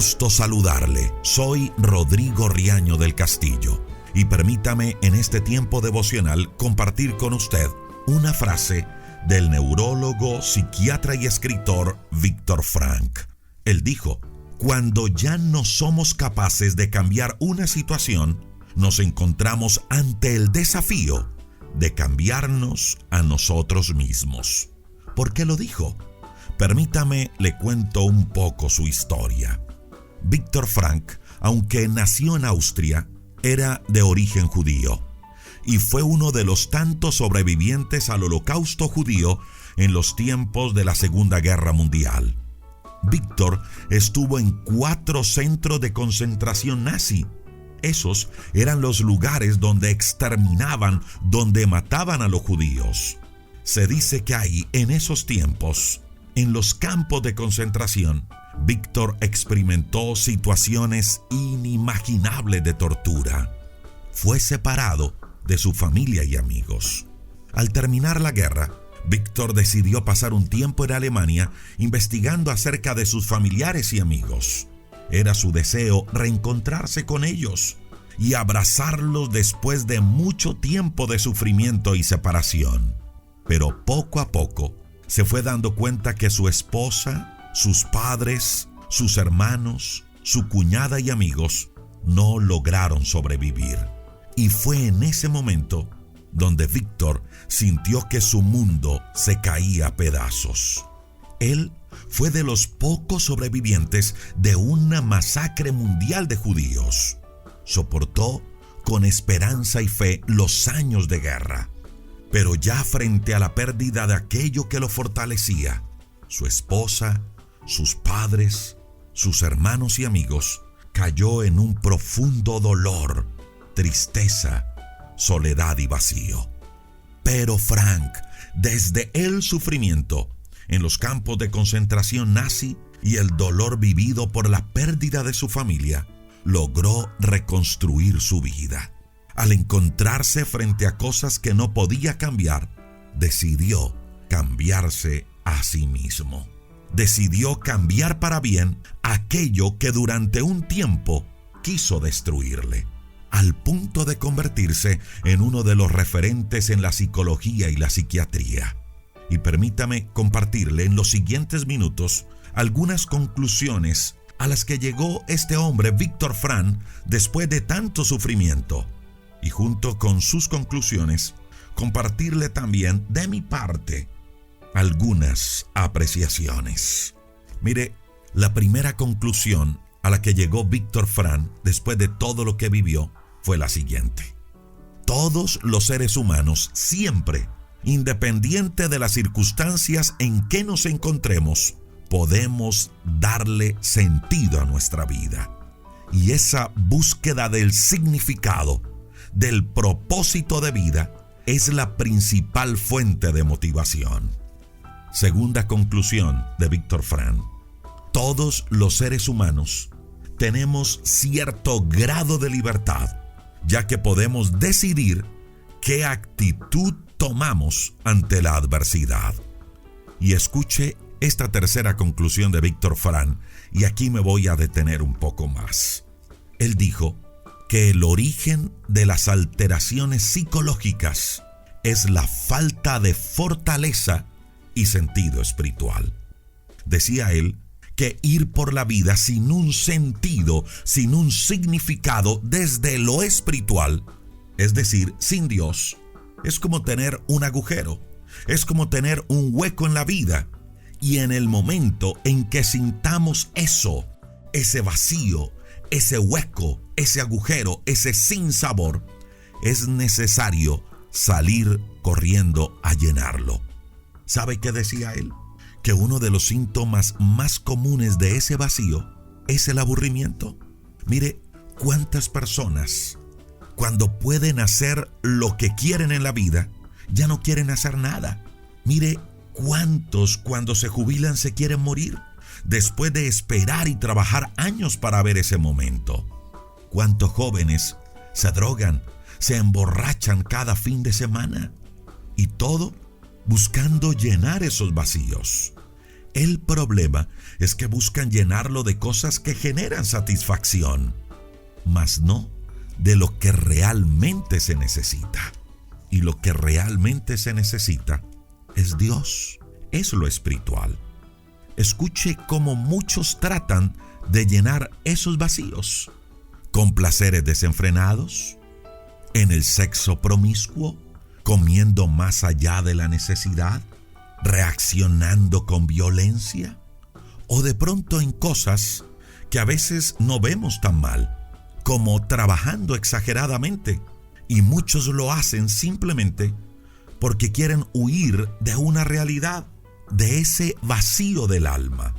gusto saludarle. Soy Rodrigo Riaño del Castillo y permítame en este tiempo devocional compartir con usted una frase del neurólogo, psiquiatra y escritor Viktor Frankl. Él dijo: cuando ya no somos capaces de cambiar una situación, nos encontramos ante el desafío de cambiarnos a nosotros mismos. ¿Por qué lo dijo? Permítame, le cuento un poco su historia. Viktor Frankl, aunque nació en Austria, era de origen judío y fue uno de los tantos sobrevivientes al Holocausto judío en los tiempos de la Segunda Guerra Mundial. Viktor estuvo en 4 centros de concentración nazi. Esos eran los lugares donde exterminaban, donde mataban a los judíos. Se dice que ahí, en esos tiempos, en los campos de concentración, Viktor experimentó situaciones inimaginables de tortura. Fue separado de su familia y amigos. Al terminar la guerra, Viktor decidió pasar un tiempo en Alemania investigando acerca de sus familiares y amigos. Era su deseo reencontrarse con ellos y abrazarlos después de mucho tiempo de sufrimiento y separación. Pero poco a poco se fue dando cuenta que su esposa, sus padres, sus hermanos, su cuñada y amigos no lograron sobrevivir. Y fue en ese momento donde Viktor sintió que su mundo se caía a pedazos. Él fue de los pocos sobrevivientes de una masacre mundial de judíos. Soportó con esperanza y fe los años de guerra. Pero ya frente a la pérdida de aquello que lo fortalecía, su esposa, sus padres, sus hermanos y amigos, cayó en un profundo dolor, tristeza, soledad y vacío. Pero Frankl, desde el sufrimiento en los campos de concentración nazi y el dolor vivido por la pérdida de su familia, logró reconstruir su vida. Al encontrarse frente a cosas que no podía cambiar, decidió cambiarse a sí mismo. Decidió cambiar para bien aquello que durante un tiempo quiso destruirle, al punto de convertirse en uno de los referentes en la psicología y la psiquiatría. Y permítame compartirle en los siguientes minutos algunas conclusiones a las que llegó este hombre, Viktor Frankl, después de tanto sufrimiento. Y junto con sus conclusiones, compartirle también de mi parte algunas apreciaciones. Mire, la primera conclusión a la que llegó Viktor Frankl después de todo lo que vivió fue la siguiente: todos los seres humanos siempre, independiente de las circunstancias en que nos encontremos, podemos darle sentido a nuestra vida. Y esa búsqueda del significado, del propósito de vida, es la principal fuente de motivación. Segunda conclusión de Viktor Frankl: todos los seres humanos tenemos cierto grado de libertad, ya que podemos decidir qué actitud tomamos ante la adversidad. Y escuche esta tercera conclusión de Viktor Frankl, y aquí me voy a detener un poco más. Él dijo que el origen de las alteraciones psicológicas es la falta de fortaleza y sentido espiritual. Decía él que ir por la vida sin un sentido, sin un significado desde lo espiritual, es decir, sin Dios, es como tener un agujero, es como tener un hueco en la vida. Y en el momento en que sintamos eso, ese vacío, ese hueco, ese agujero, ese sinsabor, es necesario salir corriendo a llenarlo. ¿Sabe qué decía él? Que uno de los síntomas más comunes de ese vacío es el aburrimiento. Mire, cuántas personas, cuando pueden hacer lo que quieren en la vida, ya no quieren hacer nada. Mire, cuántos cuando se jubilan se quieren morir, después de esperar y trabajar años para ver ese momento. Cuántos jóvenes se drogan, se emborrachan cada fin de semana. Y todo buscando llenar esos vacíos. El problema es que buscan llenarlo de cosas que generan satisfacción, mas no de lo que realmente se necesita. Y lo que realmente se necesita es Dios, es lo espiritual. Escuche cómo muchos tratan de llenar esos vacíos, con placeres desenfrenados, en el sexo promiscuo, comiendo más allá de la necesidad, reaccionando con violencia, o de pronto en cosas que a veces no vemos tan mal, como trabajando exageradamente, y muchos lo hacen simplemente porque quieren huir de una realidad, de ese vacío del alma.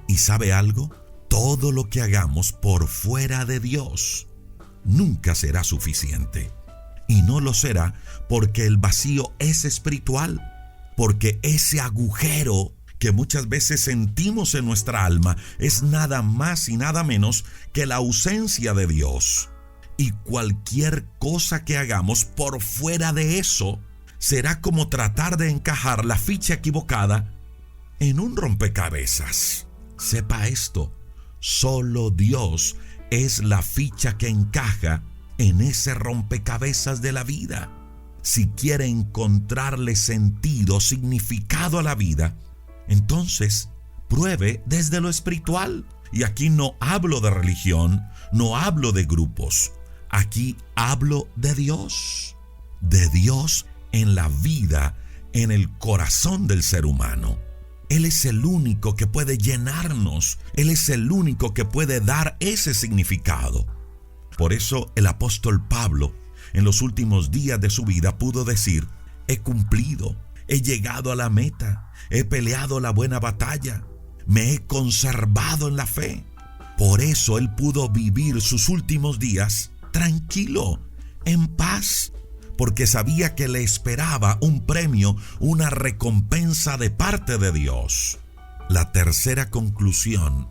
¿Y sabe algo? Todo lo que hagamos por fuera de Dios nunca será suficiente. Y no lo será porque el vacío es espiritual, porque ese agujero que muchas veces sentimos en nuestra alma es nada más y nada menos que la ausencia de Dios. Y cualquier cosa que hagamos por fuera de eso será como tratar de encajar la ficha equivocada en un rompecabezas. Sepa esto, solo Dios es la ficha que encaja en ese rompecabezas de la vida. Si quiere encontrarle sentido, significado a la vida, entonces pruebe desde lo espiritual. Y aquí no hablo de religión, no hablo de grupos. Aquí hablo de Dios en la vida, en el corazón del ser humano. Él es el único que puede llenarnos. Él es el único que puede dar ese significado. Por eso el apóstol Pablo, en los últimos días de su vida, pudo decir: he cumplido, he llegado a la meta, he peleado la buena batalla, me he conservado en la fe. Por eso él pudo vivir sus últimos días tranquilo, en paz, porque sabía que le esperaba un premio, una recompensa de parte de Dios. La tercera conclusión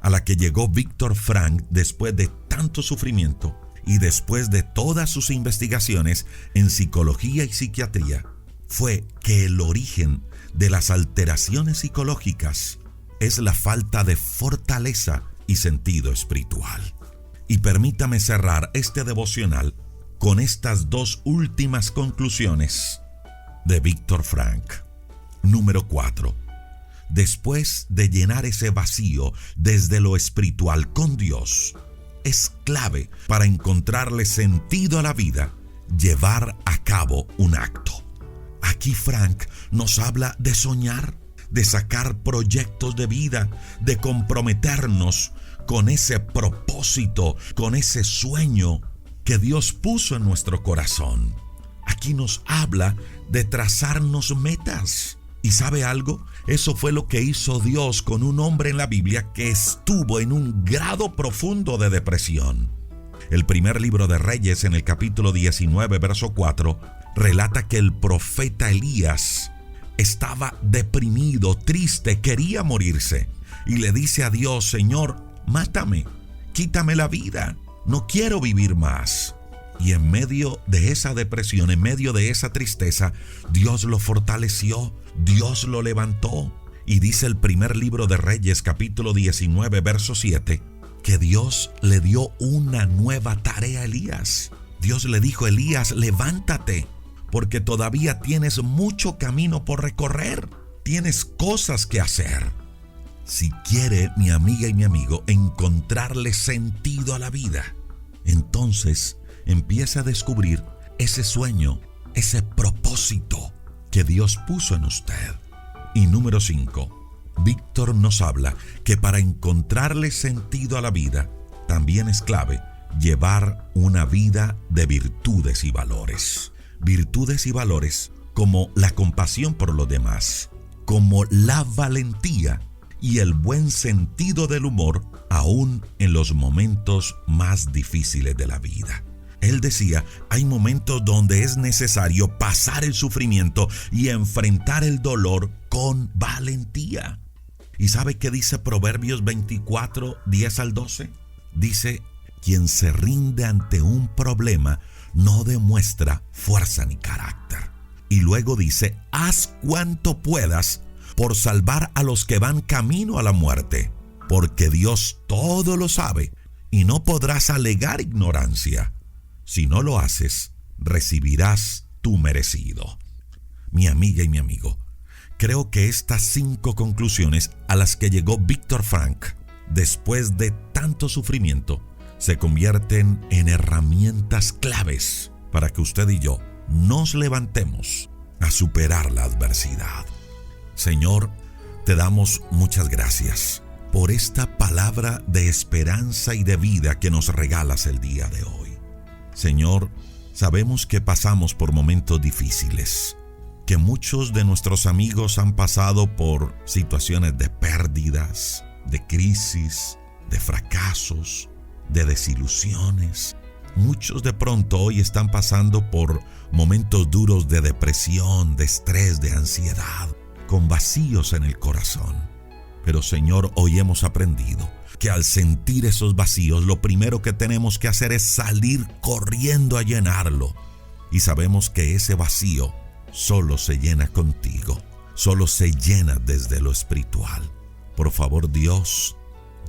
a la que llegó Víctor Frank después de tanto sufrimiento y después de todas sus investigaciones en psicología y psiquiatría fue que el origen de las alteraciones psicológicas es la falta de fortaleza y sentido espiritual. Y permítame cerrar este devocional con estas dos últimas conclusiones de Víctor Frank. Número 4. Después de llenar ese vacío desde lo espiritual con Dios, es clave para encontrarle sentido a la vida llevar a cabo un acto. Aquí Frank nos habla de soñar, de sacar proyectos de vida, de comprometernos con ese propósito, con ese sueño que Dios puso en nuestro corazón. Aquí nos habla de trazarnos metas. ¿Y sabe algo? Eso fue lo que hizo Dios con un hombre en la Biblia que estuvo en un grado profundo de depresión. El primer libro de Reyes, en el capítulo 19, verso 4, relata que el profeta Elías estaba deprimido, triste, quería morirse. Y le dice a Dios: Señor, mátame, quítame la vida, no quiero vivir más. Y en medio de esa depresión, en medio de esa tristeza, Dios lo fortaleció, Dios lo levantó. Y dice el primer libro de Reyes, capítulo 19, verso 7, que Dios le dio una nueva tarea a Elías. Dios le dijo: Elías, levántate, porque todavía tienes mucho camino por recorrer, tienes cosas que hacer. Si quiere, mi amiga y mi amigo, encontrarle sentido a la vida, entonces empieza a descubrir ese sueño, ese propósito que Dios puso en usted. Y número 5, Víctor nos habla que para encontrarle sentido a la vida, también es clave llevar una vida de virtudes y valores. Virtudes y valores como la compasión por los demás, como la valentía y el buen sentido del humor, aún en los momentos más difíciles de la vida. Él decía: hay momentos donde es necesario pasar el sufrimiento y enfrentar el dolor con valentía. ¿Y sabe qué dice Proverbios 24, 10 al 12? Dice: quien se rinde ante un problema no demuestra fuerza ni carácter. Y luego dice: haz cuanto puedas por salvar a los que van camino a la muerte, porque Dios todo lo sabe y no podrás alegar ignorancia. Si no lo haces, recibirás tu merecido. Mi amiga y mi amigo, creo que estas 5 conclusiones a las que llegó Víctor Frank después de tanto sufrimiento se convierten en herramientas claves para que usted y yo nos levantemos a superar la adversidad. Señor, te damos muchas gracias por esta palabra de esperanza y de vida que nos regalas el día de hoy. Señor, sabemos que pasamos por momentos difíciles, que muchos de nuestros amigos han pasado por situaciones de pérdidas, de crisis, de fracasos, de desilusiones. Muchos de pronto hoy están pasando por momentos duros de depresión, de estrés, de ansiedad, con vacíos en el corazón. Pero Señor, hoy hemos aprendido que al sentir esos vacíos, lo primero que tenemos que hacer es salir corriendo a llenarlo. Y sabemos que ese vacío solo se llena contigo, solo se llena desde lo espiritual. Por favor, Dios,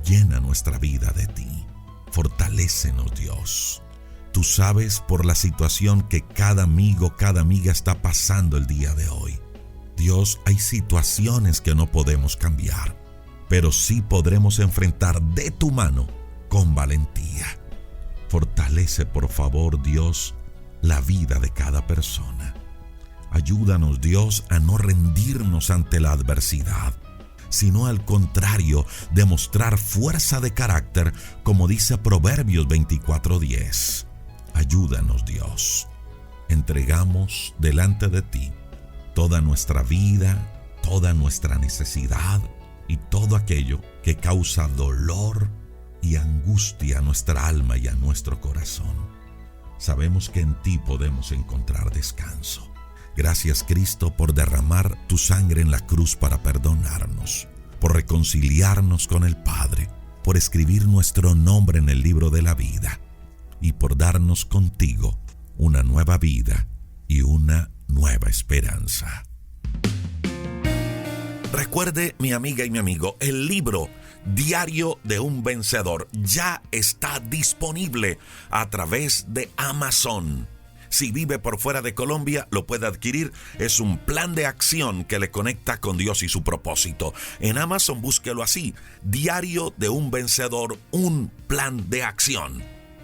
llena nuestra vida de ti. Fortalécenos, Dios. Tú sabes por la situación que cada amigo, cada amiga está pasando el día de hoy. Dios, hay situaciones que no podemos cambiar, pero sí podremos enfrentar de tu mano con valentía. Fortalece, por favor, Dios, la vida de cada persona. Ayúdanos, Dios, a no rendirnos ante la adversidad, sino al contrario, demostrar fuerza de carácter, como dice Proverbios 24:10. Ayúdanos, Dios. Entregamos delante de ti toda nuestra vida, toda nuestra necesidad y todo aquello que causa dolor y angustia a nuestra alma y a nuestro corazón. Sabemos que en ti podemos encontrar descanso. Gracias, Cristo, por derramar tu sangre en la cruz para perdonarnos, por reconciliarnos con el Padre, por escribir nuestro nombre en el libro de la vida y por darnos contigo una nueva vida y una nueva esperanza. Recuerde, mi amiga y mi amigo, el libro Diario de un Vencedor ya está disponible a través de Amazon. Si vive por fuera de Colombia, lo puede adquirir. Es un plan de acción que le conecta con Dios y su propósito. En Amazon búsquelo así: Diario de un Vencedor, un plan de acción.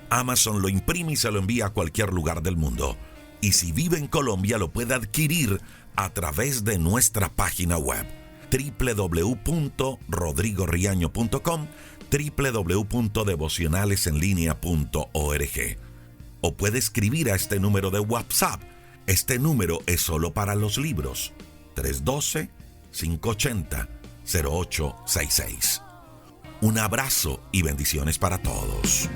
Amazon lo imprime y se lo envía a cualquier lugar del mundo. Y si vive en Colombia, lo puede adquirir a través de nuestra página web www.rodrigoriaño.com, www.devocionalesenlinea.org. O puede escribir a este número de WhatsApp. Este número es solo para los libros: 312-580-0866. Un abrazo y bendiciones para todos.